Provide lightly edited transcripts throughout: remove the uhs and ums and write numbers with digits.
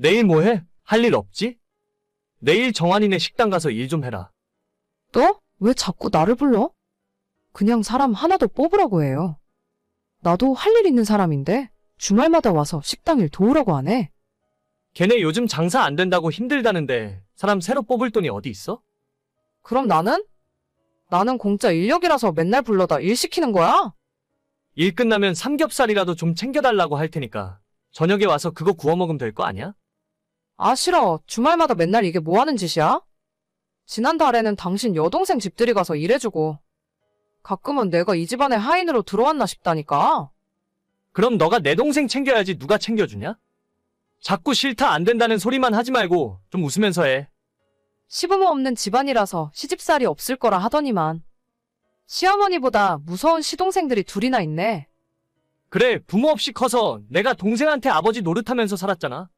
내일 뭐 해? 할 일 없지? 내일 정환이네 식당 가서 일 좀 해라. 너? 왜 자꾸 나를 불러? 그냥 사람 하나 더 뽑으라고 해요. 나도 할 일 있는 사람인데 주말마다 와서 식당 일 도우라고 하네. 걔네 요즘 장사 안 된다고 힘들다는데 사람 새로 뽑을 돈이 어디 있어? 그럼 나는? 나는 공짜 인력이라서 맨날 불러다 일 시키는 거야? 일 끝나면 삼겹살이라도 좀 챙겨달라고 할 테니까 저녁에 와서 그거 구워 먹으면 될 거 아니야? 아, 싫어. 주말마다 맨날 이게 뭐 하는 짓이야? 지난달에는 당신 여동생 집들이 가서 일해주고 가끔은 내가 이 집안에 하인으로 들어왔나 싶다니까. 그럼 너가 내 동생 챙겨야지 누가 챙겨주냐? 자꾸 싫다 안 된다는 소리만 하지 말고 좀 웃으면서 해. 시부모 없는 집안이라서 시집살이 없을 거라 하더니만 시어머니보다 무서운 시동생들이 둘이나 있네. 그래, 부모 없이 커서 내가 동생한테 아버지 노릇하면서 살았잖아.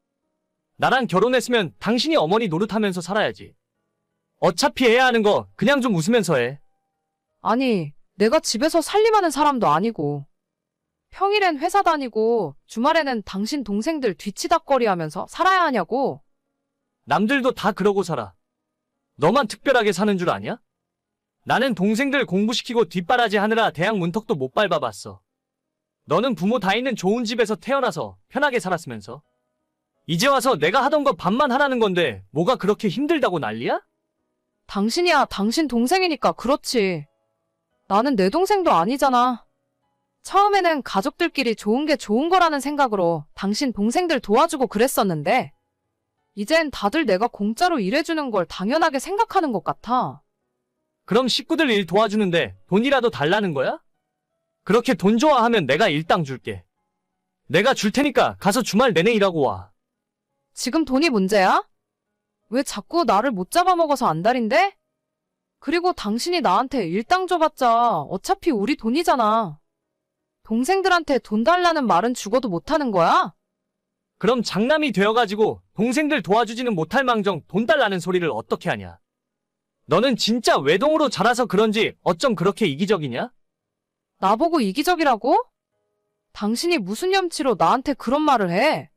나랑 결혼했으면 당신이 어머니 노릇하면서 살아야지. 어차피 해야 하는 거 그냥 좀 웃으면서 해. 아니, 내가 집에서 살림하는 사람도 아니고 평일엔 회사 다니고 주말에는 당신 동생들 뒤치다꺼리 하면서 살아야 하냐고. 남들도 다 그러고 살아. 너만 특별하게 사는 줄 아냐? 나는 동생들 공부시키고 뒷바라지 하느라 대학 문턱도 못 밟아봤어. 너는 부모 다 있는 좋은 집에서 태어나서 편하게 살았으면서. 이제 와서 내가 하던 거 반만 하라는 건데 뭐가 그렇게 힘들다고 난리야? 당신이야, 당신 동생이니까 그렇지. 나는 내 동생도 아니잖아. 처음에는 가족들끼리 좋은 게 좋은 거라는 생각으로 당신 동생들 도와주고 그랬었는데 이젠 다들 내가 공짜로 일해주는 걸 당연하게 생각하는 것 같아. 그럼 식구들 일 도와주는데 돈이라도 달라는 거야? 그렇게 돈 좋아하면 내가 일당 줄게. 내가 줄 테니까 가서 주말 내내 일하고 와. 지금 돈이 문제야? 왜 자꾸 나를 못 잡아먹어서 안달인데? 그리고 당신이 나한테 일당 줘봤자 어차피 우리 돈이잖아. 동생들한테 돈 달라는 말은 죽어도 못하는 거야? 그럼 장남이 되어가지고 동생들 도와주지는 못할 망정 돈 달라는 소리를 어떻게 하냐? 너는 진짜 외동으로 자라서 그런지 어쩜 그렇게 이기적이냐? 나보고 이기적이라고? 당신이 무슨 염치로 나한테 그런 말을 해?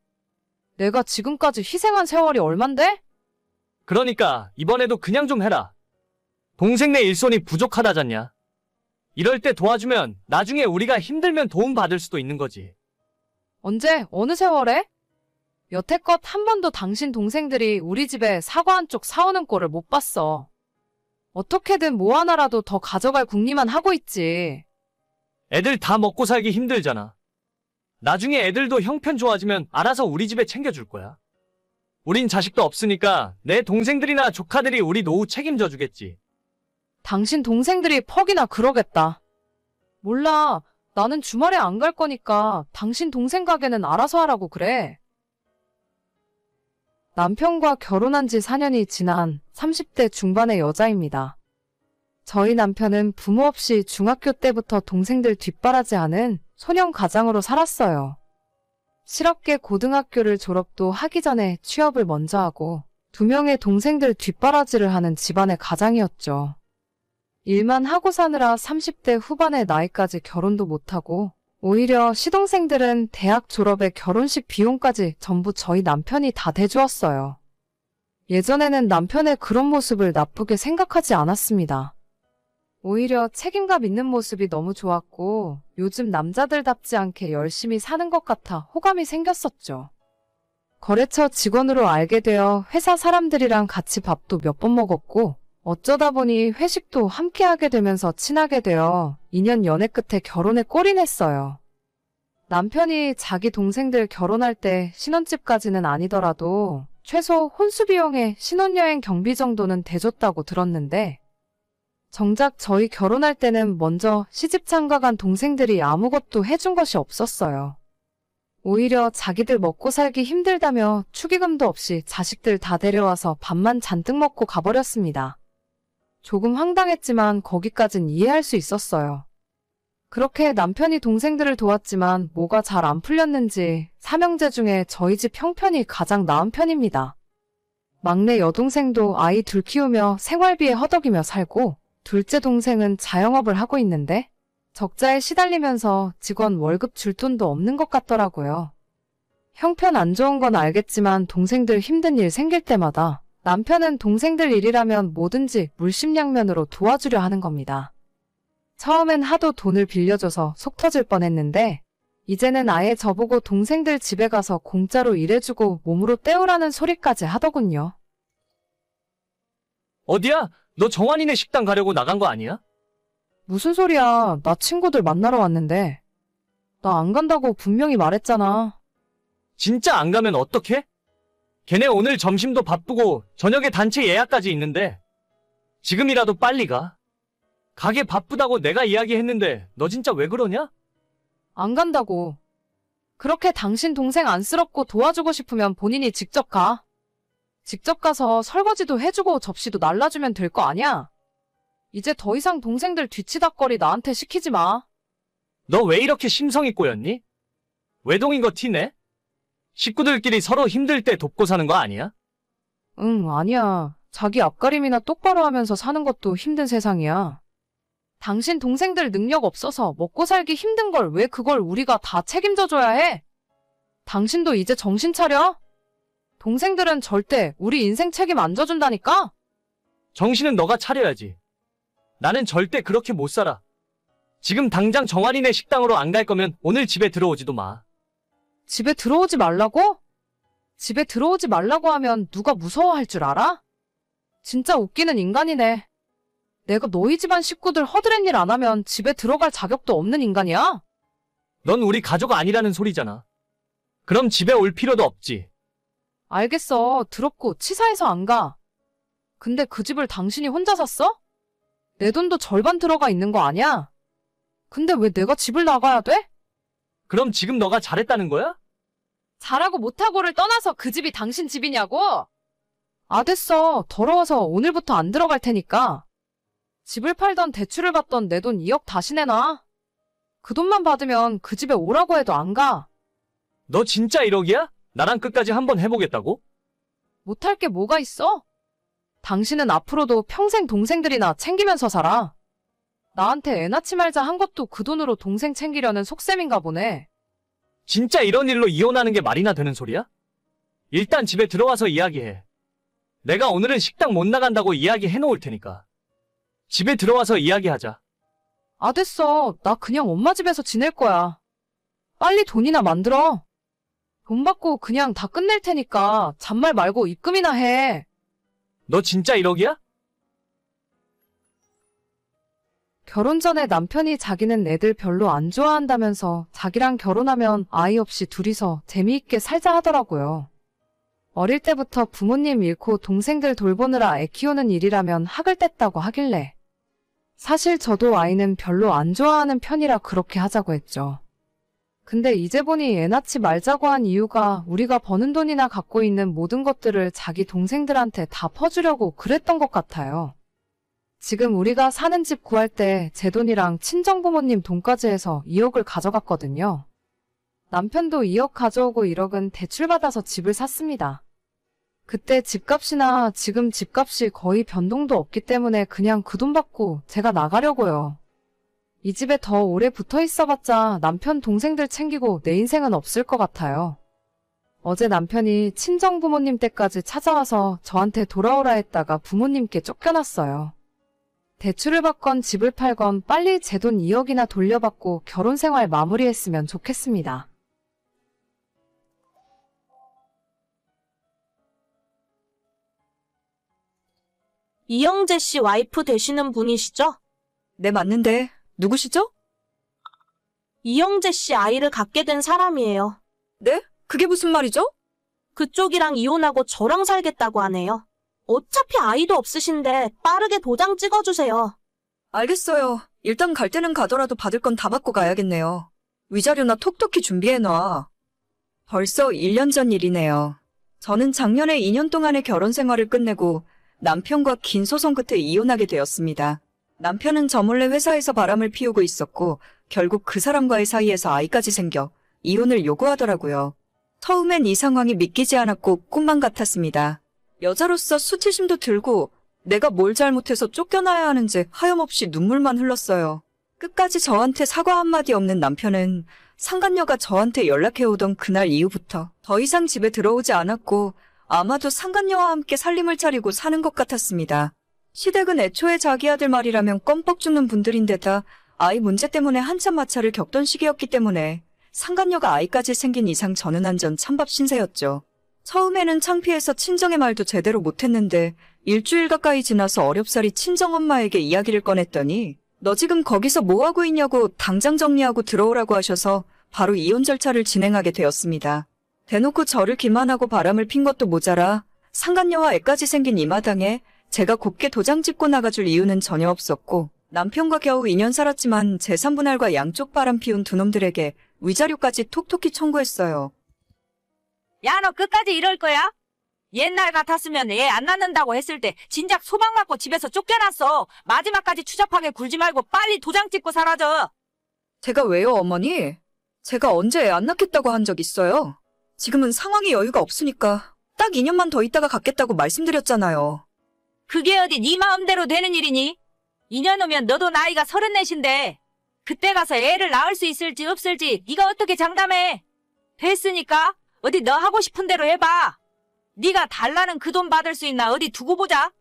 내가 지금까지 희생한 세월이 얼만데? 그러니까 이번에도 그냥 좀 해라. 동생네 일손이 부족하다잖냐. 이럴 때 도와주면 나중에 우리가 힘들면 도움 받을 수도 있는 거지. 언제, 어느 세월에? 여태껏 한 번도 당신 동생들이 우리 집에 사과 한 쪽 사오는 꼴을 못 봤어. 어떻게든 뭐 하나라도 더 가져갈 궁리만 하고 있지. 애들 다 먹고 살기 힘들잖아. 나중에 애들도 형편 좋아지면 알아서 우리 집에 챙겨줄 거야. 우린 자식도 없으니까 내 동생들이나 조카들이 우리 노후 책임져 주겠지. 당신 동생들이 퍽이나 그러겠다. 몰라, 나는 주말에 안 갈 거니까 당신 동생 가게는 알아서 하라고 그래. 남편과 결혼한 지 4년이 지난 30대 중반의 여자입니다. 저희 남편은 부모 없이 중학교 때부터 동생들 뒷바라지하는 소년 가장으로 살았어요. 실업계 고등학교를 졸업도 하기 전에 취업을 먼저 하고 2명의 동생들 뒷바라지를 하는 집안의 가장이었죠. 일만 하고 사느라 30대 후반의 나이까지 결혼도 못하고 오히려 시동생들은 대학 졸업에 결혼식 비용까지 전부 저희 남편이 다 대주었어요. 예전에는 남편의 그런 모습을 나쁘게 생각하지 않았습니다. 오히려 책임감 있는 모습이 너무 좋았고 요즘 남자들답지 않게 열심히 사는 것 같아 호감이 생겼었죠. 거래처 직원으로 알게 되어 회사 사람들이랑 같이 밥도 몇 번 먹었고 어쩌다 보니 회식도 함께 하게 되면서 친하게 되어 2년 연애 끝에 결혼에 꼴이 냈어요. 남편이 자기 동생들 결혼할 때 신혼집까지는 아니더라도 최소 혼수 비용에 신혼여행 경비 정도는 대줬다고 들었는데 정작 저희 결혼할 때는 먼저 시집 장가간 동생들이 아무것도 해준 것이 없었어요. 오히려 자기들 먹고 살기 힘들다며 축의금도 없이 자식들 다 데려와서 밥만 잔뜩 먹고 가버렸습니다. 조금 황당했지만 거기까진 이해할 수 있었어요. 그렇게 남편이 동생들을 도왔지만 뭐가 잘 안 풀렸는지 3형제 중에 저희 집 형편이 가장 나은 편입니다. 막내 여동생도 아이 둘 키우며 생활비에 허덕이며 살고 둘째 동생은 자영업을 하고 있는데 적자에 시달리면서 직원 월급 줄 돈도 없는 것 같더라고요. 형편 안 좋은 건 알겠지만 동생들 힘든 일 생길 때마다 남편은 동생들 일이라면 뭐든지 물심양면으로 도와주려 하는 겁니다. 처음엔 하도 돈을 빌려줘서 속 터질 뻔했는데 이제는 아예 저보고 동생들 집에 가서 공짜로 일해주고 몸으로 때우라는 소리까지 하더군요. 어디야? 너 정환이네 식당 가려고 나간 거 아니야? 무슨 소리야? 나 친구들 만나러 왔는데. 나 안 간다고 분명히 말했잖아. 진짜 안 가면 어떡해? 걔네 오늘 점심도 바쁘고 저녁에 단체 예약까지 있는데 지금이라도 빨리 가. 가게 바쁘다고 내가 이야기했는데 너 진짜 왜 그러냐? 안 간다고. 그렇게 당신 동생 안쓰럽고 도와주고 싶으면 본인이 직접 가. 직접 가서 설거지도 해주고 접시도 날라주면 될 거 아니야? 이제 더 이상 동생들 뒤치다꺼리 나한테 시키지 마. 너 왜 이렇게 심성이 꼬였니? 외동인 거 티내? 식구들끼리 서로 힘들 때 돕고 사는 거 아니야? 응, 아니야. 자기 앞가림이나 똑바로 하면서 사는 것도 힘든 세상이야. 당신 동생들 능력 없어서 먹고 살기 힘든 걸 왜 그걸 우리가 다 책임져줘야 해? 당신도 이제 정신 차려? 동생들은 절대 우리 인생 책임 안 져준다니까? 정신은 너가 차려야지. 나는 절대 그렇게 못 살아. 지금 당장 정환이네 식당으로 안 갈 거면 오늘 집에 들어오지도 마. 집에 들어오지 말라고? 집에 들어오지 말라고 하면 누가 무서워할 줄 알아? 진짜 웃기는 인간이네. 내가 너희 집안 식구들 허드렛 일 안 하면 집에 들어갈 자격도 없는 인간이야? 넌 우리 가족 아니라는 소리잖아. 그럼 집에 올 필요도 없지. 알겠어. 더럽고 치사해서 안 가. 근데 그 집을 당신이 혼자 샀어? 내 돈도 절반 들어가 있는 거 아니야? 근데 왜 내가 집을 나가야 돼? 그럼 지금 너가 잘했다는 거야? 잘하고 못하고를 떠나서 그 집이 당신 집이냐고? 아, 됐어. 더러워서 오늘부터 안 들어갈 테니까. 집을 팔던 대출을 받던 내 돈 2억 다시 내놔. 그 돈만 받으면 그 집에 오라고 해도 안 가. 너 진짜 1억이야? 나랑 끝까지 한번 해보겠다고? 못할 게 뭐가 있어? 당신은 앞으로도 평생 동생들이나 챙기면서 살아. 나한테 애 낳지 말자 한 것도 그 돈으로 동생 챙기려는 속셈인가 보네. 진짜 이런 일로 이혼하는 게 말이나 되는 소리야? 일단 집에 들어와서 이야기해. 내가 오늘은 식당 못 나간다고 이야기해 놓을 테니까. 집에 들어와서 이야기하자. 아, 됐어. 나 그냥 엄마 집에서 지낼 거야. 빨리 돈이나 만들어. 돈 받고 그냥 다 끝낼 테니까 잔말 말고 입금이나 해. 너 진짜 1억이야? 결혼 전에 남편이 자기는 애들 별로 안 좋아한다면서 자기랑 결혼하면 아이 없이 둘이서 재미있게 살자 하더라고요. 어릴 때부터 부모님 잃고 동생들 돌보느라 애 키우는 일이라면 학을 뗐다고 하길래. 사실 저도 아이는 별로 안 좋아하는 편이라 그렇게 하자고 했죠. 근데 이제 보니 애 낳지 말자고 한 이유가 우리가 버는 돈이나 갖고 있는 모든 것들을 자기 동생들한테 다 퍼주려고 그랬던 것 같아요. 지금 우리가 사는 집 구할 때 제 돈이랑 친정부모님 돈까지 해서 2억을 가져갔거든요. 남편도 2억 가져오고 1억은 대출받아서 집을 샀습니다. 그때 집값이나 지금 집값이 거의 변동도 없기 때문에 그냥 그 돈 받고 제가 나가려고요. 이 집에 더 오래 붙어 있어봤자 남편 동생들 챙기고 내 인생은 없을 것 같아요. 어제 남편이 친정부모님 댁까지 찾아와서 저한테 돌아오라 했다가 부모님께 쫓겨났어요. 대출을 받건 집을 팔건 빨리 제 돈 2억이나 돌려받고 결혼 생활 마무리했으면 좋겠습니다. 이영재 씨 와이프 되시는 분이시죠? 네, 맞는데 누구시죠? 이영재 씨 아이를 갖게 된 사람이에요. 네? 그게 무슨 말이죠? 그쪽이랑 이혼하고 저랑 살겠다고 하네요. 어차피 아이도 없으신데 빠르게 도장 찍어주세요. 알겠어요. 일단 갈 때는 가더라도 받을 건 다 받고 가야겠네요. 위자료나 톡톡히 준비해놔. 벌써 1년 전 일이네요. 저는 작년에 2년 동안의 결혼 생활을 끝내고 남편과 긴 소송 끝에 이혼하게 되었습니다. 남편은 저 몰래 회사에서 바람을 피우고 있었고 결국 그 사람과의 사이에서 아이까지 생겨 이혼을 요구하더라고요. 처음엔 이 상황이 믿기지 않았고 꿈만 같았습니다. 여자로서 수치심도 들고 내가 뭘 잘못해서 쫓겨나야 하는지 하염없이 눈물만 흘렀어요. 끝까지 저한테 사과 한마디 없는 남편은 상간녀가 저한테 연락해오던 그날 이후부터 더 이상 집에 들어오지 않았고 아마도 상간녀와 함께 살림을 차리고 사는 것 같았습니다. 시댁은 애초에 자기 아들 말이라면 껌뻑 죽는 분들인데다 아이 문제 때문에 한참 마찰을 겪던 시기였기 때문에 상간녀가 아이까지 생긴 이상 저는 완전 찬밥 신세였죠. 처음에는 창피해서 친정의 말도 제대로 못했는데 일주일 가까이 지나서 어렵사리 친정엄마에게 이야기를 꺼냈더니 너 지금 거기서 뭐하고 있냐고 당장 정리하고 들어오라고 하셔서 바로 이혼 절차를 진행하게 되었습니다. 대놓고 저를 기만하고 바람을 핀 것도 모자라 상간녀와 애까지 생긴 이 마당에 제가 곱게 도장 찍고 나가줄 이유는 전혀 없었고 남편과 겨우 2년 살았지만 재산 분할과 양쪽 바람 피운 두 놈들에게 위자료까지 톡톡히 청구했어요. 야, 너 끝까지 이럴 거야? 옛날 같았으면 애 안 낳는다고 했을 때 진작 소방 맞고 집에서 쫓겨났어. 마지막까지 추잡하게 굴지 말고 빨리 도장 찍고 사라져. 제가 왜요, 어머니? 제가 언제 애 안 낳겠다고 한 적 있어요? 지금은 상황이 여유가 없으니까 딱 2년만 더 있다가 갖겠다고 말씀드렸잖아요. 그게 어디 네 마음대로 되는 일이니? 2년 후면 너도 나이가 34인데 그때 가서 애를 낳을 수 있을지 없을지 네가 어떻게 장담해? 됐으니까 어디 너 하고 싶은 대로 해봐. 네가 달라는 그 돈 받을 수 있나 어디 두고 보자.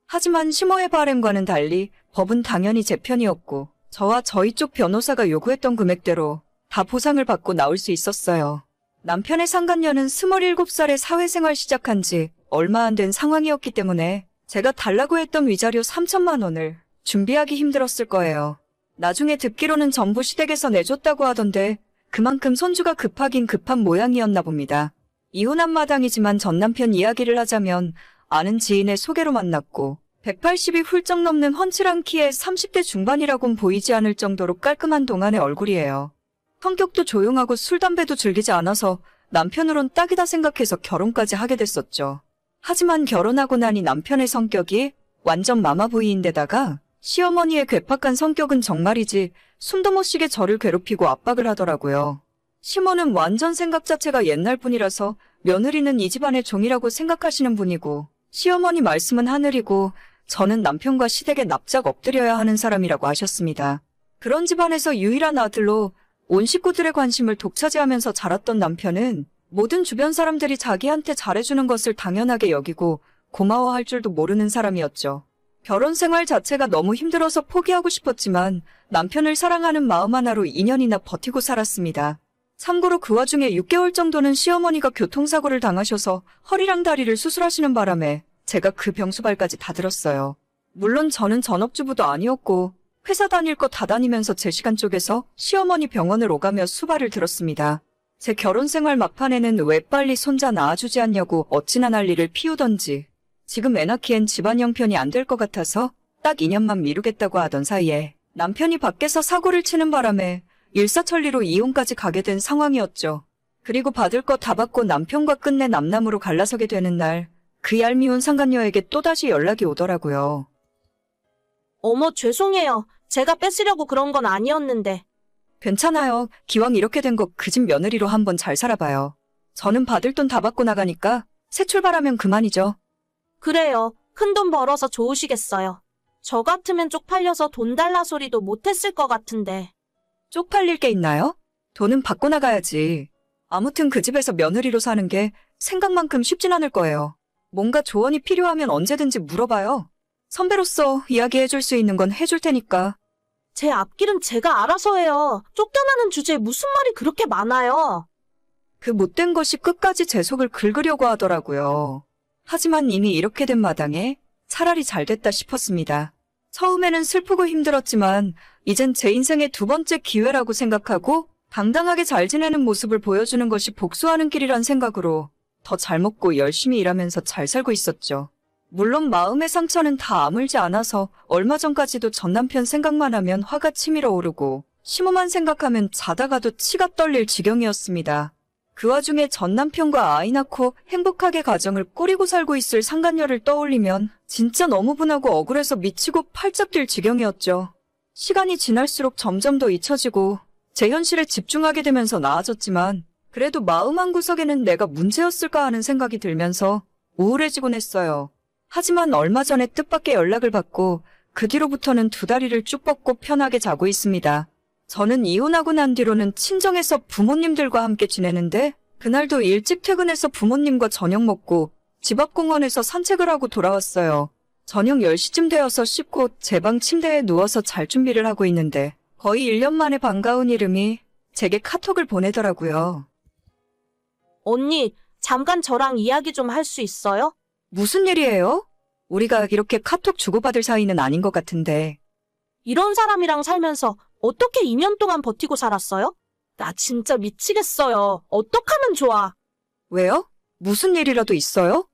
하지만 시모의 바램과는 달리 법은 당연히 제 편이었고 저와 저희 쪽 변호사가 요구했던 금액대로 다 보상을 받고 나올 수 있었어요. 남편의 상간녀는 27살에 사회생활 시작한 지 얼마 안 된 상황이었기 때문에 제가 달라고 했던 위자료 3천만 원을 준비하기 힘들었을 거예요. 나중에 듣기로는 전부 시댁에서 내줬다고 하던데 그만큼 손주가 급하긴 급한 모양이었나 봅니다. 이혼한 마당이지만 전 남편 이야기를 하자면 아는 지인의 소개로 만났고 180이 훌쩍 넘는 훤칠한 키에 30대 중반이라곤 보이지 않을 정도로 깔끔한 동안의 얼굴이에요. 성격도 조용하고 술, 담배도 즐기지 않아서 남편으론 딱이다 생각해서 결혼까지 하게 됐었죠. 하지만 결혼하고 나니 남편의 성격이 완전 마마보이인데다가 시어머니의 괴팍한 성격은 정말이지 숨도 못 쉬게 저를 괴롭히고 압박을 하더라고요. 시모는 완전 생각 자체가 옛날 분이라서 며느리는 이 집안의 종이라고 생각하시는 분이고 시어머니 말씀은 하늘이고 저는 남편과 시댁에 납작 엎드려야 하는 사람이라고 하셨습니다. 그런 집안에서 유일한 아들로 온 식구들의 관심을 독차지하면서 자랐던 남편은 모든 주변 사람들이 자기한테 잘해주는 것을 당연하게 여기고 고마워할 줄도 모르는 사람이었죠. 결혼 생활 자체가 너무 힘들어서 포기하고 싶었지만 남편을 사랑하는 마음 하나로 2년이나 버티고 살았습니다. 참고로 그 와중에 6개월 정도는 시어머니가 교통사고를 당하셔서 허리랑 다리를 수술하시는 바람에 제가 그 병수발까지 다 들었어요. 물론 저는 전업주부도 아니었고 회사 다닐 거 다 다니면서 제 시간 쪼개서 시어머니 병원을 오가며 수발을 들었습니다. 제 결혼 생활 막판에는 왜 빨리 손자 낳아주지 않냐고 어찌나 난리를 피우던지 지금 애 낳기엔 집안 형편이 안 될 것 같아서 딱 2년만 미루겠다고 하던 사이에 남편이 밖에서 사고를 치는 바람에 일사천리로 이혼까지 가게 된 상황이었죠. 그리고 받을 거 다 받고 남편과 끝내 남남으로 갈라서게 되는 날 그 얄미운 상간녀에게 또다시 연락이 오더라고요. 어머, 죄송해요. 제가 뺏으려고 그런 건 아니었는데. 괜찮아요. 기왕 이렇게 된 거 그 집 며느리로 한번 잘 살아봐요. 저는 받을 돈 다 받고 나가니까 새 출발하면 그만이죠. 그래요. 큰 돈 벌어서 좋으시겠어요. 저 같으면 쪽팔려서 돈 달라 소리도 못했을 것 같은데. 쪽팔릴 게 있나요? 돈은 받고 나가야지. 아무튼 그 집에서 며느리로 사는 게 생각만큼 쉽진 않을 거예요. 뭔가 조언이 필요하면 언제든지 물어봐요. 선배로서 이야기해줄 수 있는 건 해줄 테니까. 제 앞길은 제가 알아서 해요. 쫓겨나는 주제에 무슨 말이 그렇게 많아요. 그 못된 것이 끝까지 제 속을 긁으려고 하더라고요. 하지만 이미 이렇게 된 마당에 차라리 잘 됐다 싶었습니다. 처음에는 슬프고 힘들었지만 이젠 제 인생의 두 번째 기회라고 생각하고 당당하게 잘 지내는 모습을 보여주는 것이 복수하는 길이란 생각으로 더 잘 먹고 열심히 일하면서 잘 살고 있었죠. 물론 마음의 상처는 다 아물지 않아서 얼마 전까지도 전 남편 생각만 하면 화가 치밀어 오르고 시모만 생각하면 자다가도 치가 떨릴 지경이었습니다. 그 와중에 전 남편과 아이 낳고 행복하게 가정을 꾸리고 살고 있을 상간녀를 떠올리면 진짜 너무 분하고 억울해서 미치고 팔짝 뛸 지경이었죠. 시간이 지날수록 점점 더 잊혀지고 제 현실에 집중하게 되면서 나아졌지만 그래도 마음 한구석에는 내가 문제였을까 하는 생각이 들면서 우울해지곤 했어요. 하지만 얼마 전에 뜻밖의 연락을 받고 그 뒤로부터는 두 다리를 쭉 뻗고 편하게 자고 있습니다. 저는 이혼하고 난 뒤로는 친정에서 부모님들과 함께 지내는데 그날도 일찍 퇴근해서 부모님과 저녁 먹고 집 앞 공원에서 산책을 하고 돌아왔어요. 저녁 10시쯤 되어서 씻고 제 방 침대에 누워서 잘 준비를 하고 있는데 거의 1년 만에 반가운 이름이 제게 카톡을 보내더라고요. 언니, 잠깐 저랑 이야기 좀 할 수 있어요? 무슨 일이에요? 우리가 이렇게 카톡 주고받을 사이는 아닌 것 같은데. 이런 사람이랑 살면서 어떻게 2년 동안 버티고 살았어요? 나 진짜 미치겠어요. 어떡하면 좋아? 왜요? 무슨 일이라도 있어요?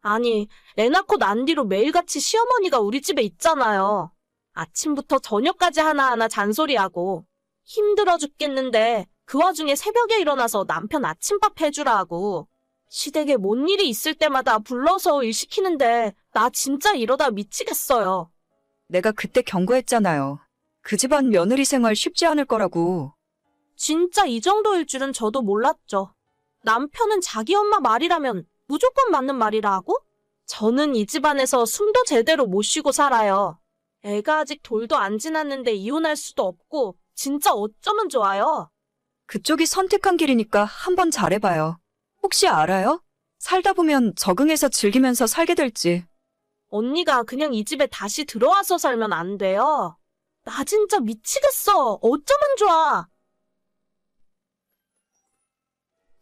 아니, 애 낳고 난 뒤로 매일같이 시어머니가 우리 집에 있잖아요. 아침부터 저녁까지 하나하나 잔소리하고 힘들어 죽겠는데 그 와중에 새벽에 일어나서 남편 아침밥 해주라 하고 시댁에 뭔 일이 있을 때마다 불러서 일 시키는데 나 진짜 이러다 미치겠어요. 내가 그때 경고했잖아요. 그 집안 며느리 생활 쉽지 않을 거라고. 진짜 이 정도일 줄은 저도 몰랐죠. 남편은 자기 엄마 말이라면 무조건 맞는 말이라 하고 저는 이 집안에서 숨도 제대로 못 쉬고 살아요. 애가 아직 돌도 안 지났는데 이혼할 수도 없고 진짜 어쩌면 좋아요. 그쪽이 선택한 길이니까 한번 잘해봐요. 혹시 알아요? 살다 보면 적응해서 즐기면서 살게 될지. 언니가 그냥 이 집에 다시 들어와서 살면 안 돼요. 나 진짜 미치겠어. 어쩌면 좋아.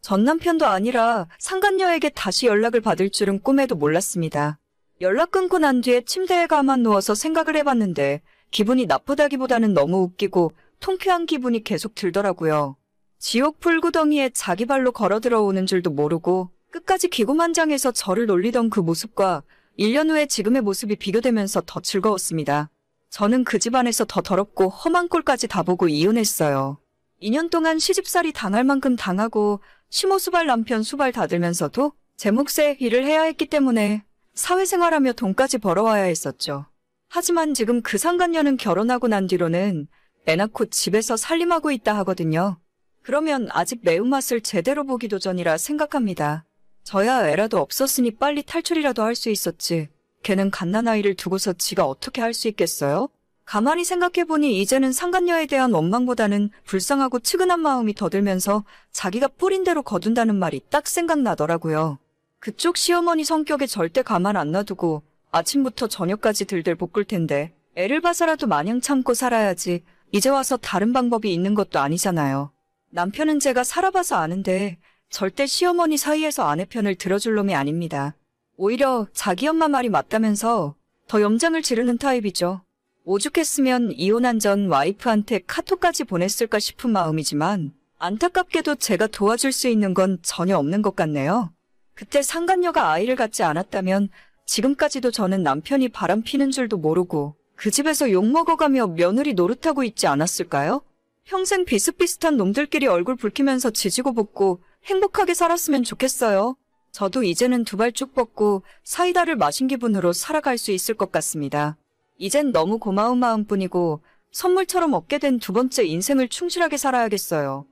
전 남편도 아니라 상간녀에게 다시 연락을 받을 줄은 꿈에도 몰랐습니다. 연락 끊고 난 뒤에 침대에 가만 누워서 생각을 해봤는데 기분이 나쁘다기보다는 너무 웃기고 통쾌한 기분이 계속 들더라고요. 지옥 불구덩이에 자기 발로 걸어 들어오는 줄도 모르고 끝까지 기고만장해서 저를 놀리던 그 모습과 1년 후에 지금의 모습이 비교되면서 더 즐거웠습니다. 저는 그 집안에서 더 더럽고 험한 꼴까지 다 보고 이혼했어요. 2년 동안 시집살이 당할 만큼 당하고 시모수발 남편 수발 다 들면서도 제 몫의 일을 해야 했기 때문에 사회생활하며 돈까지 벌어와야 했었죠. 하지만 지금 그 상간녀는 결혼하고 난 뒤로는 애 낳고 집에서 살림하고 있다 하거든요. 그러면 아직 매운맛을 제대로 보기도 전이라 생각합니다. 저야 애라도 없었으니 빨리 탈출이라도 할 수 있었지. 걔는 갓난아이를 두고서 지가 어떻게 할 수 있겠어요? 가만히 생각해보니 이제는 상간녀에 대한 원망보다는 불쌍하고 측은한 마음이 더 들면서 자기가 뿌린 대로 거둔다는 말이 딱 생각나더라고요. 그쪽 시어머니 성격에 절대 가만 안 놔두고 아침부터 저녁까지 들들 볶을 텐데 애를 봐서라도 마냥 참고 살아야지 이제 와서 다른 방법이 있는 것도 아니잖아요. 남편은 제가 살아봐서 아는데 절대 시어머니 사이에서 아내 편을 들어줄 놈이 아닙니다. 오히려 자기 엄마 말이 맞다면서 더 염장을 지르는 타입이죠. 오죽했으면 이혼한 전 와이프한테 카톡까지 보냈을까 싶은 마음이지만 안타깝게도 제가 도와줄 수 있는 건 전혀 없는 것 같네요. 그때 상간녀가 아이를 갖지 않았다면 지금까지도 저는 남편이 바람피는 줄도 모르고 그 집에서 욕먹어가며 며느리 노릇하고 있지 않았을까요? 평생 비슷비슷한 놈들끼리 얼굴 붉히면서 지지고 볶고 행복하게 살았으면 좋겠어요. 저도 이제는 두 발 쭉 뻗고 사이다를 마신 기분으로 살아갈 수 있을 것 같습니다. 이젠 너무 고마운 마음뿐이고 선물처럼 얻게 된 두 번째 인생을 충실하게 살아야겠어요.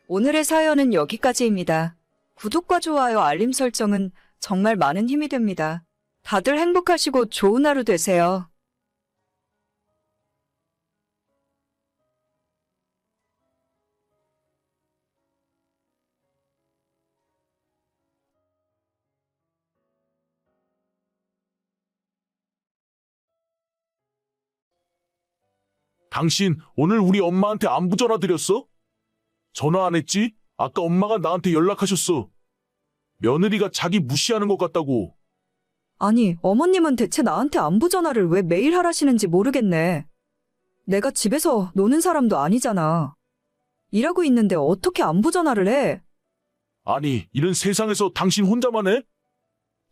오늘의 사연은 여기까지입니다. 구독과 좋아요, 알림 설정은 정말 많은 힘이 됩니다. 다들 행복하시고 좋은 하루 되세요. 당신 오늘 우리 엄마한테 안부 전화 드렸어? 전화 안 했지? 아까 엄마가 나한테 연락하셨어. 며느리가 자기 무시하는 것 같다고. 아니, 어머님은 대체 나한테 안부 전화를 왜 매일 하라시는지 모르겠네. 내가 집에서 노는 사람도 아니잖아. 일하고 있는데 어떻게 안부 전화를 해? 아니, 이런 세상에서 당신 혼자만 해?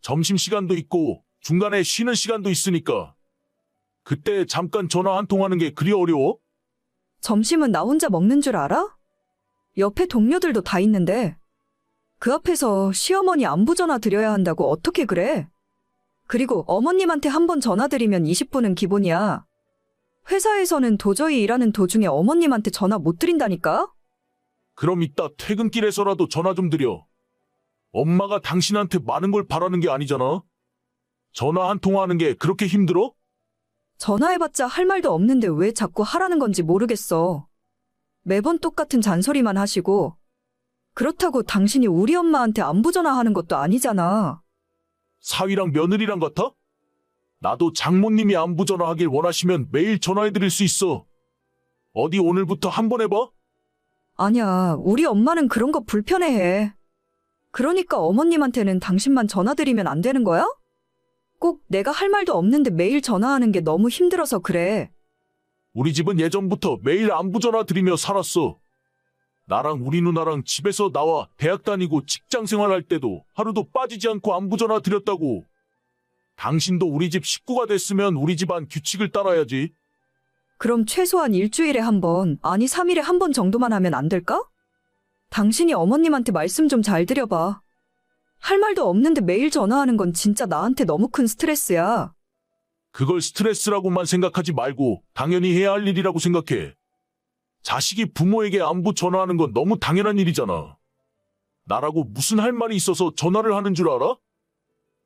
점심시간도 있고 중간에 쉬는 시간도 있으니까. 그때 잠깐 전화 한 통하는 게 그리 어려워? 점심은 나 혼자 먹는 줄 알아? 옆에 동료들도 다 있는데. 그 앞에서 시어머니 안부 전화 드려야 한다고 어떻게 그래? 그리고 어머님한테 한 번 전화 드리면 20분은 기본이야. 회사에서는 도저히 일하는 도중에 어머님한테 전화 못 드린다니까? 그럼 이따 퇴근길에서라도 전화 좀 드려. 엄마가 당신한테 많은 걸 바라는 게 아니잖아. 전화 한 통화하는 게 그렇게 힘들어? 전화해봤자 할 말도 없는데 왜 자꾸 하라는 건지 모르겠어. 매번 똑같은 잔소리만 하시고, 그렇다고 당신이 우리 엄마한테 안부 전화하는 것도 아니잖아. 사위랑 며느리랑 같아? 나도 장모님이 안부 전화하길 원하시면 매일 전화해드릴 수 있어. 어디 오늘부터 한번 해봐? 아니야, 우리 엄마는 그런 거 불편해해. 그러니까 어머님한테는 당신만 전화드리면 안 되는 거야? 꼭 내가 할 말도 없는데 매일 전화하는 게 너무 힘들어서 그래. 우리 집은 예전부터 매일 안부 전화 드리며 살았어. 나랑 우리 누나랑 집에서 나와 대학 다니고 직장 생활할 때도 하루도 빠지지 않고 안부 전화 드렸다고. 당신도 우리 집 식구가 됐으면 우리 집안 규칙을 따라야지. 그럼 최소한 일주일에 한 번, 아니 3일에 한 번 정도만 하면 안 될까? 당신이 어머님한테 말씀 좀 잘 드려봐. 할 말도 없는데 매일 전화하는 건 진짜 나한테 너무 큰 스트레스야. 그걸 스트레스라고만 생각하지 말고 당연히 해야 할 일이라고 생각해. 자식이 부모에게 안부 전화하는 건 너무 당연한 일이잖아. 나라고 무슨 할 말이 있어서 전화를 하는 줄 알아?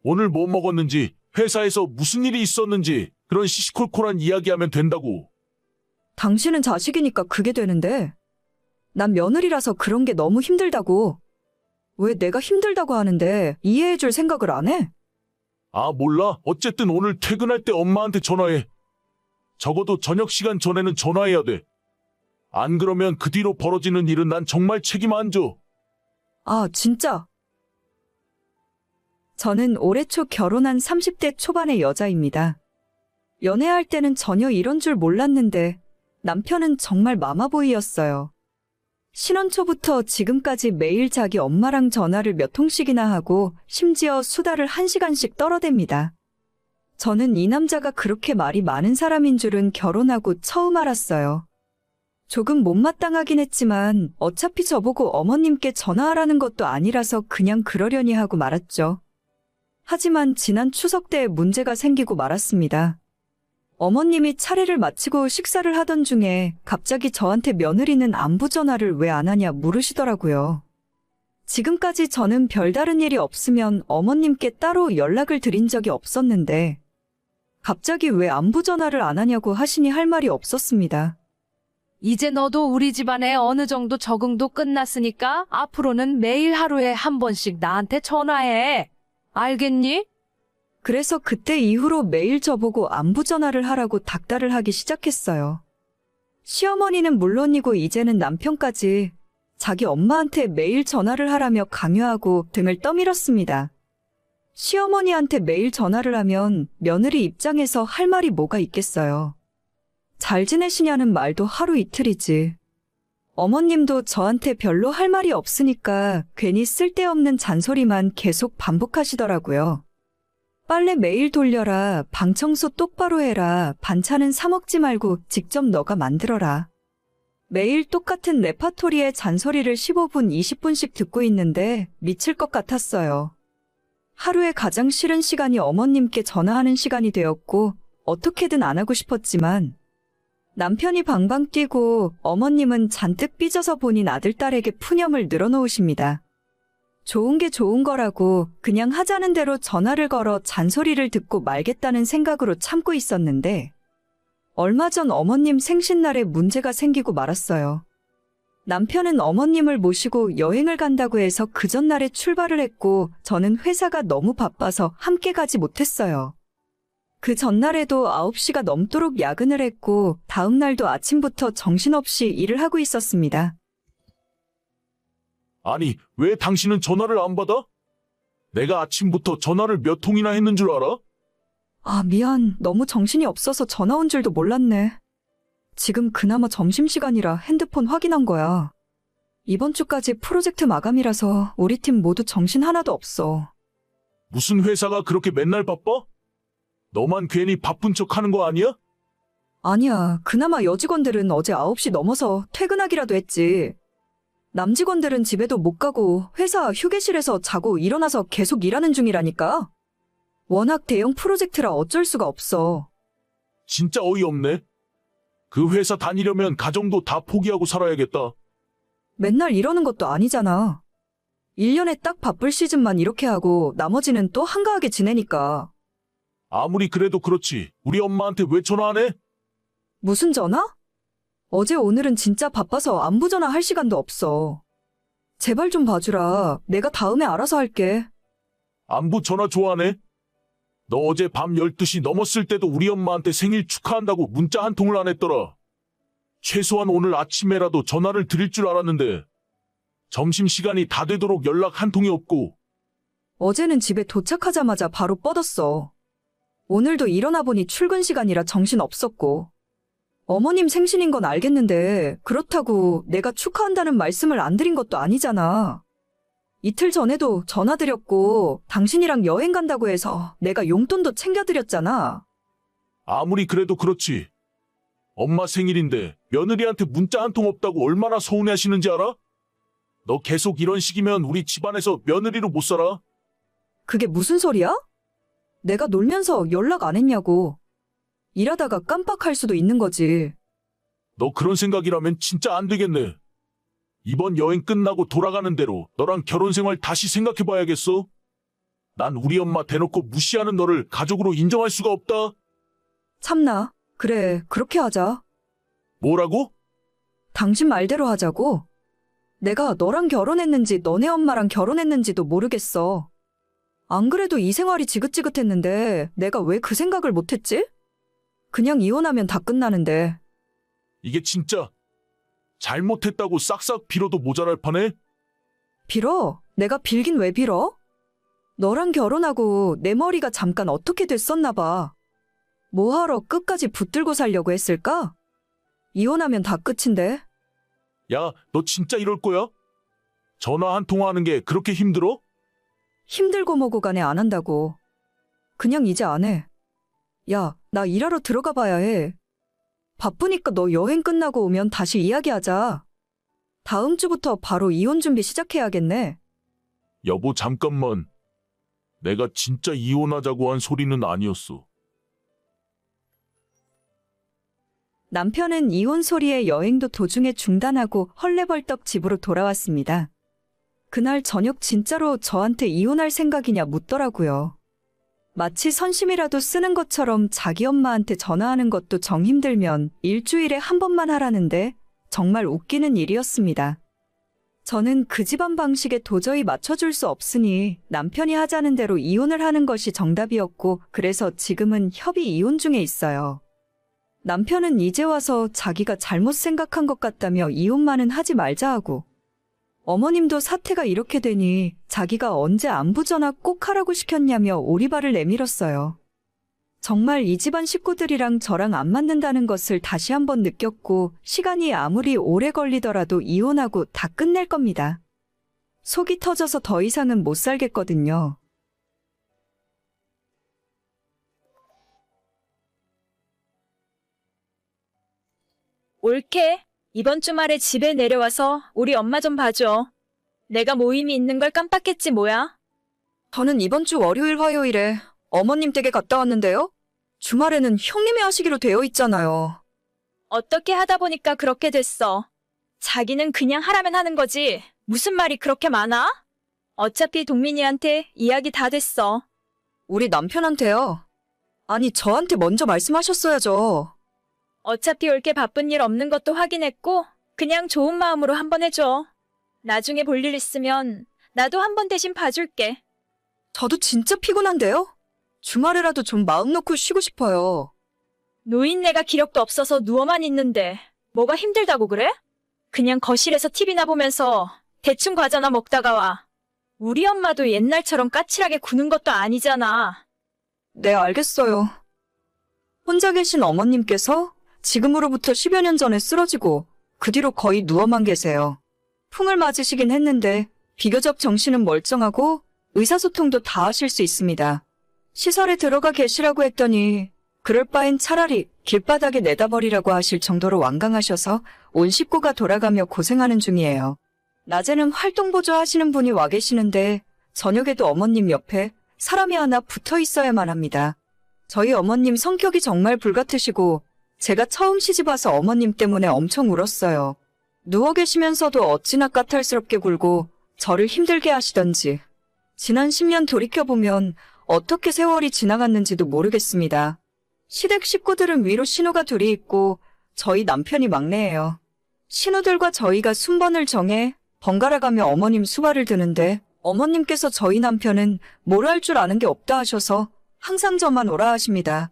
오늘 뭐 먹었는지, 회사에서 무슨 일이 있었는지 그런 시시콜콜한 이야기하면 된다고. 당신은 자식이니까 그게 되는데 난 며느리라서 그런 게 너무 힘들다고. 왜 내가 힘들다고 하는데 이해해줄 생각을 안 해? 아, 몰라. 어쨌든 오늘 퇴근할 때 엄마한테 전화해. 적어도 저녁 시간 전에는 전화해야 돼. 안 그러면 그 뒤로 벌어지는 일은 난 정말 책임 안 져. 아, 진짜? 저는 올해 초 결혼한 30대 초반의 여자입니다. 연애할 때는 전혀 이런 줄 몰랐는데 남편은 정말 마마보이였어요. 신혼 초부터 지금까지 매일 자기 엄마랑 전화를 몇 통씩이나 하고 심지어 수다를 1시간씩 떨어댑니다. 저는 이 남자가 그렇게 말이 많은 사람인 줄은 결혼하고 처음 알았어요. 조금 못마땅하긴 했지만 어차피 저보고 어머님께 전화하라는 것도 아니라서 그냥 그러려니 하고 말았죠. 하지만 지난 추석 때 문제가 생기고 말았습니다. 어머님이 차례를 마치고 식사를 하던 중에 갑자기 저한테 며느리는 안부 전화를 왜 안 하냐 물으시더라고요. 지금까지 저는 별다른 일이 없으면 어머님께 따로 연락을 드린 적이 없었는데 갑자기 왜 안부 전화를 안 하냐고 하시니 할 말이 없었습니다. 이제 너도 우리 집안에 어느 정도 적응도 끝났으니까 앞으로는 매일 하루에 한 번씩 나한테 전화해. 알겠니? 그래서 그때 이후로 매일 저보고 안부 전화를 하라고 닥달을 하기 시작했어요. 시어머니는 물론이고 이제는 남편까지 자기 엄마한테 매일 전화를 하라며 강요하고 등을 떠밀었습니다. 시어머니한테 매일 전화를 하면 며느리 입장에서 할 말이 뭐가 있겠어요. 잘 지내시냐는 말도 하루 이틀이지. 어머님도 저한테 별로 할 말이 없으니까 괜히 쓸데없는 잔소리만 계속 반복하시더라고요. 빨래 매일 돌려라, 방 청소 똑바로 해라, 반찬은 사 먹지 말고 직접 너가 만들어라. 매일 똑같은 레파토리의 잔소리를 15분, 20분씩 듣고 있는데 미칠 것 같았어요. 하루에 가장 싫은 시간이 어머님께 전화하는 시간이 되었고 어떻게든 안 하고 싶었지만 남편이 방방 뛰고 어머님은 잔뜩 삐져서 본인 아들딸에게 푸념을 늘어놓으십니다. 좋은 게 좋은 거라고 그냥 하자는 대로 전화를 걸어 잔소리를 듣고 말겠다는 생각으로 참고 있었는데 얼마 전 어머님 생신날에 문제가 생기고 말았어요. 남편은 어머님을 모시고 여행을 간다고 해서 그 전날에 출발을 했고 저는 회사가 너무 바빠서 함께 가지 못했어요. 그 전날에도 9시가 넘도록 야근을 했고 다음 날도 아침부터 정신없이 일을 하고 있었습니다. 아니, 왜 당신은 전화를 안 받아? 내가 아침부터 전화를 몇 통이나 했는 줄 알아? 아, 미안. 너무 정신이 없어서 전화 온 줄도 몰랐네. 지금 그나마 점심시간이라 핸드폰 확인한 거야. 이번 주까지 프로젝트 마감이라서 우리 팀 모두 정신 하나도 없어. 무슨 회사가 그렇게 맨날 바빠? 너만 괜히 바쁜 척 하는 거 아니야? 아니야. 그나마 여직원들은 어제 9시 넘어서 퇴근하기라도 했지. 남직원들은 집에도 못 가고 회사 휴게실에서 자고 일어나서 계속 일하는 중이라니까. 워낙 대형 프로젝트라 어쩔 수가 없어. 진짜 어이없네. 그 회사 다니려면 가정도 다 포기하고 살아야겠다. 맨날 이러는 것도 아니잖아. 1년에 딱 바쁠 시즌만 이렇게 하고 나머지는 또 한가하게 지내니까. 아무리 그래도 그렇지. 우리 엄마한테 왜 전화 안 해? 무슨 전화? 어제 오늘은 진짜 바빠서 안부 전화 할 시간도 없어. 제발 좀 봐주라. 내가 다음에 알아서 할게. 안부 전화 좋아하네? 너 어제 밤 12시 넘었을 때도 우리 엄마한테 생일 축하한다고 문자 한 통을 안 했더라. 최소한 오늘 아침에라도 전화를 드릴 줄 알았는데 점심시간이 다 되도록 연락 한 통이 없고. 어제는 집에 도착하자마자 바로 뻗었어. 오늘도 일어나 보니 출근 시간이라 정신 없었고. 어머님 생신인 건 알겠는데 그렇다고 내가 축하한다는 말씀을 안 드린 것도 아니잖아. 이틀 전에도 전화 드렸고 당신이랑 여행 간다고 해서 내가 용돈도 챙겨드렸잖아. 아무리 그래도 그렇지. 엄마 생일인데 며느리한테 문자 한 통 없다고 얼마나 서운해하시는지 알아? 너 계속 이런 식이면 우리 집안에서 며느리로 못 살아. 그게 무슨 소리야? 내가 놀면서 연락 안 했냐고. 일하다가 깜빡할 수도 있는 거지. 너 그런 생각이라면 진짜 안 되겠네. 이번 여행 끝나고 돌아가는 대로 너랑 결혼 생활 다시 생각해봐야겠어. 난 우리 엄마 대놓고 무시하는 너를 가족으로 인정할 수가 없다. 참나. 그래, 그렇게 하자. 뭐라고? 당신 말대로 하자고. 내가 너랑 결혼했는지 너네 엄마랑 결혼했는지도 모르겠어. 안 그래도 이 생활이 지긋지긋했는데 내가 왜 그 생각을 못했지? 그냥 이혼하면 다 끝나는데. 이게 진짜 잘못했다고 싹싹 빌어도 모자랄 판에? 빌어? 내가 빌긴 왜 빌어? 너랑 결혼하고 내 머리가 잠깐 어떻게 됐었나 봐. 뭐하러 끝까지 붙들고 살려고 했을까? 이혼하면 다 끝인데. 야, 너 진짜 이럴 거야? 전화 한 통화하는 게 그렇게 힘들어? 힘들고 뭐고 간에 안 한다고. 그냥 이제 안 해. 야, 나 일하러 들어가 봐야 해. 바쁘니까 너 여행 끝나고 오면 다시 이야기하자. 다음 주부터 바로 이혼 준비 시작해야겠네. 여보, 잠깐만. 내가 진짜 이혼하자고 한 소리는 아니었어. 남편은 이혼 소리에 여행도 도중에 중단하고 헐레벌떡 집으로 돌아왔습니다. 그날 저녁 진짜로 저한테 이혼할 생각이냐 묻더라고요. 마치 선심이라도 쓰는 것처럼 자기 엄마한테 전화하는 것도 정 힘들면 일주일에 한 번만 하라는데 정말 웃기는 일이었습니다. 저는 그 집안 방식에 도저히 맞춰줄 수 없으니 남편이 하자는 대로 이혼을 하는 것이 정답이었고 그래서 지금은 협의 이혼 중에 있어요. 남편은 이제 와서 자기가 잘못 생각한 것 같다며 이혼만은 하지 말자 하고 어머님도 사태가 이렇게 되니 자기가 언제 안부 전화 꼭 하라고 시켰냐며 오리발을 내밀었어요. 정말 이 집안 식구들이랑 저랑 안 맞는다는 것을 다시 한번 느꼈고 시간이 아무리 오래 걸리더라도 이혼하고 다 끝낼 겁니다. 속이 터져서 더 이상은 못 살겠거든요. 올케. 이번 주말에 집에 내려와서 우리 엄마 좀 봐줘. 내가 모임이 있는 걸 깜빡했지 뭐야? 저는 이번 주 월요일 화요일에 어머님 댁에 갔다 왔는데요. 주말에는 형님이 하시기로 되어 있잖아요. 어떻게 하다 보니까 그렇게 됐어. 자기는 그냥 하라면 하는 거지. 무슨 말이 그렇게 많아? 어차피 동민이한테 이야기 다 됐어. 우리 남편한테요. 아니, 저한테 먼저 말씀하셨어야죠. 어차피 올게 바쁜 일 없는 것도 확인했고 그냥 좋은 마음으로 한번 해줘. 나중에 볼 일 있으면 나도 한번 대신 봐줄게. 저도 진짜 피곤한데요? 주말에라도 좀 마음 놓고 쉬고 싶어요. 노인네가 기력도 없어서 누워만 있는데 뭐가 힘들다고 그래? 그냥 거실에서 TV나 보면서 대충 과자나 먹다가 와. 우리 엄마도 옛날처럼 까칠하게 구는 것도 아니잖아. 네, 알겠어요. 혼자 계신 어머님께서 지금으로부터 10여 년 전에 쓰러지고 그 뒤로 거의 누워만 계세요. 풍을 맞으시긴 했는데 비교적 정신은 멀쩡하고 의사소통도 다 하실 수 있습니다. 시설에 들어가 계시라고 했더니 그럴 바엔 차라리 길바닥에 내다버리라고 하실 정도로 완강하셔서 온 식구가 돌아가며 고생하는 중이에요. 낮에는 활동보조 하시는 분이 와 계시는데 저녁에도 어머님 옆에 사람이 하나 붙어 있어야만 합니다. 저희 어머님 성격이 정말 불같으시고 제가 처음 시집와서 어머님 때문에 엄청 울었어요. 누워 계시면서도 어찌나 까탈스럽게 굴고 저를 힘들게 하시던지. 지난 10년 돌이켜보면 어떻게 세월이 지나갔는지도 모르겠습니다. 시댁 식구들은 위로 신우가 둘이 있고 저희 남편이 막내예요. 신우들과 저희가 순번을 정해 번갈아 가며 어머님 수발을 드는데 어머님께서 저희 남편은 뭘 할 줄 아는 게 없다 하셔서 항상 저만 오라 하십니다.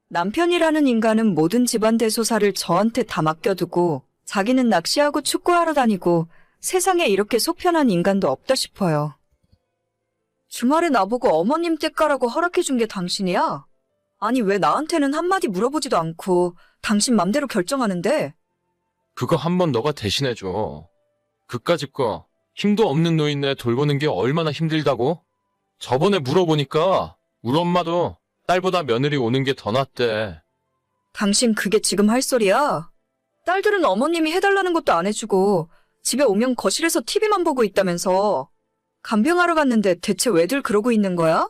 남편이라는 인간은 모든 집안 대소사를 저한테 다 맡겨두고 자기는 낚시하고 축구하러 다니고 세상에 이렇게 속편한 인간도 없다 싶어요. 주말에 나보고 어머님 떼까라고 허락해준 게 당신이야? 아니 왜 나한테는 한마디 물어보지도 않고 당신 맘대로 결정하는데? 그거 한번 너가 대신해줘. 그까짓 거 힘도 없는 노인네 돌보는 게 얼마나 힘들다고? 저번에 물어보니까 우리 엄마도 딸보다 며느리 오는 게 더 낫대. 당신 그게 지금 할 소리야? 딸들은 어머님이 해달라는 것도 안 해주고 집에 오면 거실에서 TV만 보고 있다면서. 간병하러 갔는데 대체 왜들 그러고 있는 거야?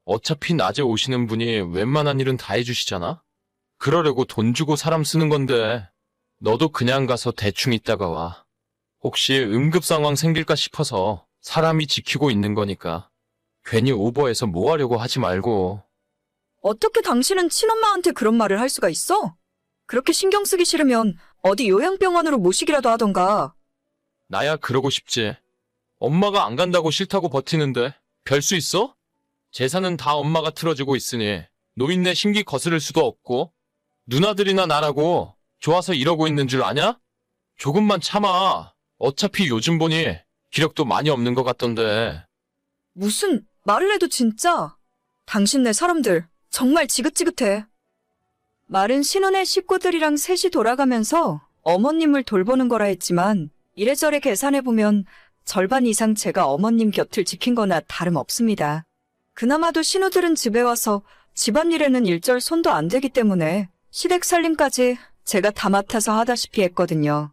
어차피 낮에 오시는 분이 웬만한 일은 다 해주시잖아? 그러려고 돈 주고 사람 쓰는 건데 너도 그냥 가서 대충 있다가 와. 혹시 응급 상황 생길까 싶어서 사람이 지키고 있는 거니까 괜히 오버해서 뭐 하려고 하지 말고. 어떻게 당신은 친엄마한테 그런 말을 할 수가 있어? 그렇게 신경 쓰기 싫으면 어디 요양병원으로 모시기라도 하던가. 나야 그러고 싶지. 엄마가 안 간다고 싫다고 버티는데 별 수 있어? 재산은 다 엄마가 틀어주고 있으니 노인네 심기 거스를 수도 없고 누나들이나 나라고 좋아서 이러고 있는 줄 아냐? 조금만 참아. 어차피 요즘 보니 기력도 많이 없는 것 같던데. 무슨 말을 해도 진짜. 당신네 사람들 정말 지긋지긋해. 말은 신혼의 식구들이랑 셋이 돌아가면서 어머님을 돌보는 거라 했지만 이래저래 계산해보면 절반 이상 제가 어머님 곁을 지킨 거나 다름없습니다. 그나마도 신우들은 집에 와서 집안일에는 일절 손도 안 대기 때문에 시댁 살림까지 제가 다 맡아서 하다시피 했거든요.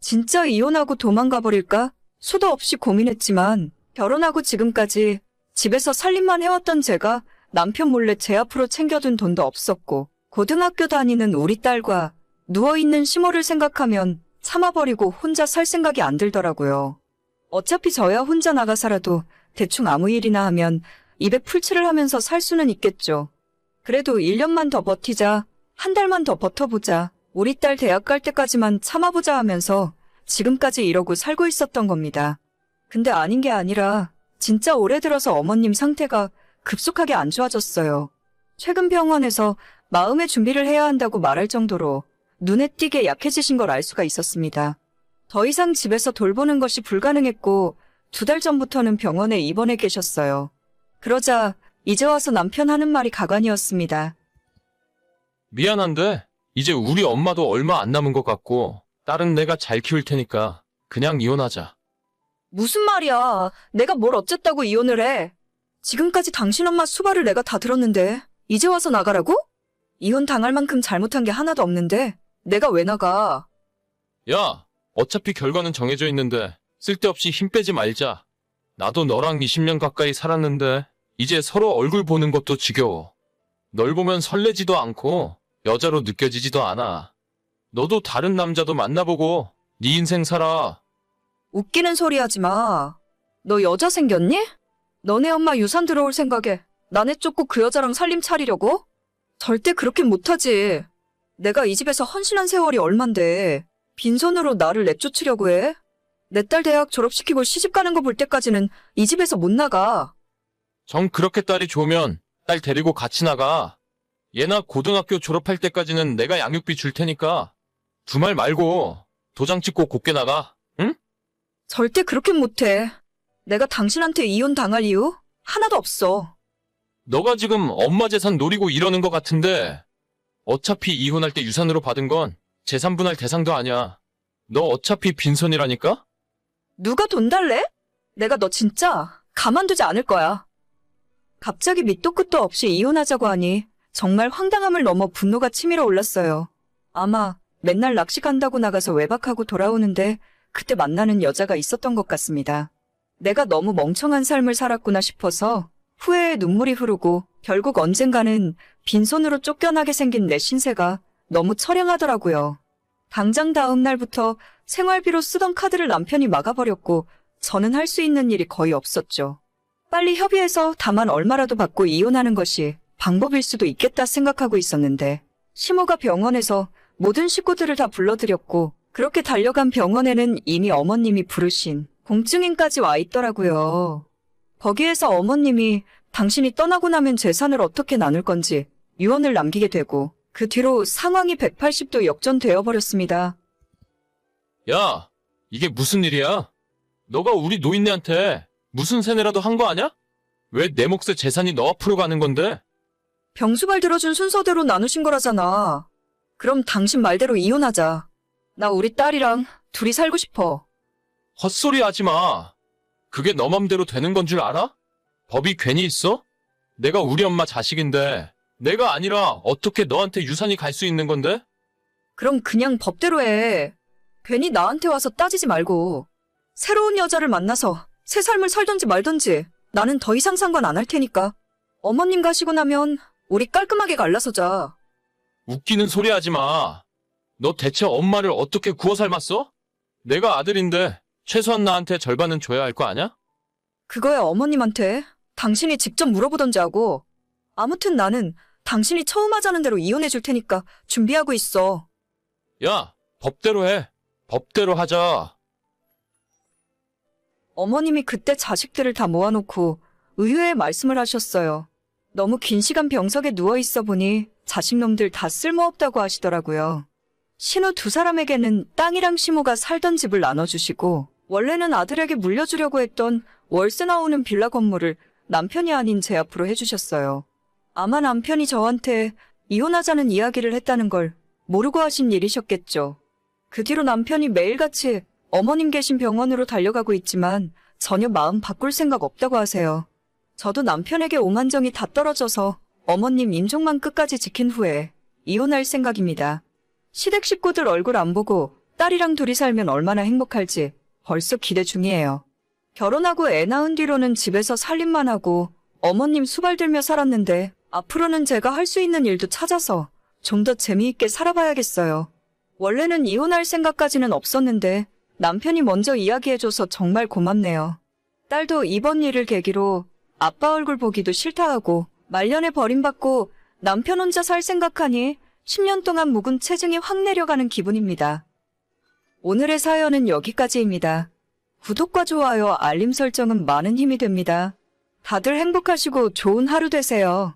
진짜 이혼하고 도망가 버릴까? 수도 없이 고민했지만 결혼하고 지금까지 집에서 살림만 해왔던 제가 남편 몰래 제 앞으로 챙겨둔 돈도 없었고 고등학교 다니는 우리 딸과 누워있는 시모를 생각하면 참아버리고 혼자 살 생각이 안 들더라고요. 어차피 저야 혼자 나가 살아도 대충 아무 일이나 하면 입에 풀칠을 하면서 살 수는 있겠죠. 그래도 1년만 더 버티자, 한 달만 더 버텨보자, 우리 딸 대학 갈 때까지만 참아보자 하면서 지금까지 이러고 살고 있었던 겁니다. 근데 아닌 게 아니라 진짜 올해 들어서 어머님 상태가 급속하게 안 좋아졌어요. 최근 병원에서 마음의 준비를 해야 한다고 말할 정도로 눈에 띄게 약해지신 걸 알 수가 있었습니다. 더 이상 집에서 돌보는 것이 불가능했고 2달 전부터는 병원에 입원해 계셨어요. 그러자 이제 와서 남편 하는 말이 가관이었습니다. 미안한데 이제 우리 엄마도 얼마 안 남은 것 같고 딸은 내가 잘 키울 테니까 그냥 이혼하자. 무슨 말이야. 내가 뭘 어쨌다고 이혼을 해. 지금까지 당신 엄마 수발을 내가 다 들었는데 이제 와서 나가라고? 이혼 당할 만큼 잘못한 게 하나도 없는데 내가 왜 나가? 야, 어차피 결과는 정해져 있는데 쓸데없이 힘 빼지 말자. 나도 너랑 20년 가까이 살았는데 이제 서로 얼굴 보는 것도 지겨워. 널 보면 설레지도 않고 여자로 느껴지지도 않아. 너도 다른 남자도 만나보고 네 인생 살아. 웃기는 소리 하지 마. 너 여자 생겼니? 너네 엄마 유산 들어올 생각에 나네 쫓고 그 여자랑 살림 차리려고? 절대 그렇게 못하지. 내가 이 집에서 헌신한 세월이 얼만데 빈손으로 나를 내쫓으려고 해? 내 딸 대학 졸업시키고 시집 가는 거 볼 때까지는 이 집에서 못 나가. 정 그렇게 딸이 좋으면 딸 데리고 같이 나가. 얘나 고등학교 졸업할 때까지는 내가 양육비 줄 테니까 두 말 말고 도장 찍고 곱게 나가. 응? 절대 그렇게 못해. 내가 당신한테 이혼 당할 이유 하나도 없어. 너가 지금 엄마 재산 노리고 이러는 것 같은데 어차피 이혼할 때 유산으로 받은 건 재산 분할 대상도 아니야. 너 어차피 빈손이라니까? 누가 돈 달래? 내가 너 진짜 가만두지 않을 거야. 갑자기 밑도 끝도 없이 이혼하자고 하니 정말 황당함을 넘어 분노가 치밀어 올랐어요. 아마 맨날 낚시 간다고 나가서 외박하고 돌아오는데 그때 만나는 여자가 있었던 것 같습니다. 내가 너무 멍청한 삶을 살았구나 싶어서 후회에 눈물이 흐르고 결국 언젠가는 빈손으로 쫓겨나게 생긴 내 신세가 너무 처량하더라고요. 당장 다음 날부터 생활비로 쓰던 카드를 남편이 막아버렸고 저는 할 수 있는 일이 거의 없었죠. 빨리 협의해서 다만 얼마라도 받고 이혼하는 것이 방법일 수도 있겠다 생각하고 있었는데 시모가 병원에서 모든 식구들을 다 불러들였고 그렇게 달려간 병원에는 이미 어머님이 부르신 공증인까지 와 있더라고요. 거기에서 어머님이 당신이 떠나고 나면 재산을 어떻게 나눌 건지 유언을 남기게 되고 그 뒤로 상황이 180도 역전되어 버렸습니다. 야, 이게 무슨 일이야? 너가 우리 노인네한테 무슨 세뇌라도 한 거 아냐? 왜 내 몫의 재산이 너 앞으로 가는 건데? 병수발 들어준 순서대로 나누신 거라잖아. 그럼 당신 말대로 이혼하자. 나 우리 딸이랑 둘이 살고 싶어. 헛소리 하지 마. 그게 너 맘대로 되는 건 줄 알아? 법이 괜히 있어? 내가 우리 엄마 자식인데 내가 아니라 어떻게 너한테 유산이 갈 수 있는 건데? 그럼 그냥 법대로 해. 괜히 나한테 와서 따지지 말고. 새로운 여자를 만나서 새 삶을 살던지 말던지 나는 더 이상 상관 안 할 테니까. 어머님 가시고 나면 우리 깔끔하게 갈라서자. 웃기는 소리 하지 마. 너 대체 엄마를 어떻게 구워 삶았어? 내가 아들인데 최소한 나한테 절반은 줘야 할 거 아냐? 그거야 어머님한테 당신이 직접 물어보던지 하고. 아무튼 나는 당신이 처음 하자는 대로 이혼해 줄 테니까 준비하고 있어. 야, 법대로 해. 법대로 하자. 어머님이 그때 자식들을 다 모아놓고 의외의 말씀을 하셨어요. 너무 긴 시간 병석에 누워있어 보니 자식놈들 다 쓸모없다고 하시더라고요. 신우 두 사람에게는 땅이랑 시모가 살던 집을 나눠주시고 원래는 아들에게 물려주려고 했던 월세 나오는 빌라 건물을 남편이 아닌 제 앞으로 해주셨어요. 아마 남편이 저한테 이혼하자는 이야기를 했다는 걸 모르고 하신 일이셨겠죠. 그 뒤로 남편이 매일같이 어머님 계신 병원으로 달려가고 있지만 전혀 마음 바꿀 생각 없다고 하세요. 저도 남편에게 오만정이 다 떨어져서 어머님 임종만 끝까지 지킨 후에 이혼할 생각입니다. 시댁 식구들 얼굴 안 보고 딸이랑 둘이 살면 얼마나 행복할지 벌써 기대 중이에요. 결혼하고 애 낳은 뒤로는 집에서 살림만 하고 어머님 수발 들며 살았는데 앞으로는 제가 할 수 있는 일도 찾아서 좀 더 재미있게 살아봐야겠어요. 원래는 이혼할 생각까지는 없었는데 남편이 먼저 이야기해줘서 정말 고맙네요. 딸도 이번 일을 계기로 아빠 얼굴 보기도 싫다 하고 말년에 버림받고 남편 혼자 살 생각하니 10년 동안 묵은 체증이 확 내려가는 기분입니다. 오늘의 사연은 여기까지입니다. 구독과 좋아요, 알림 설정은 많은 힘이 됩니다. 다들 행복하시고 좋은 하루 되세요.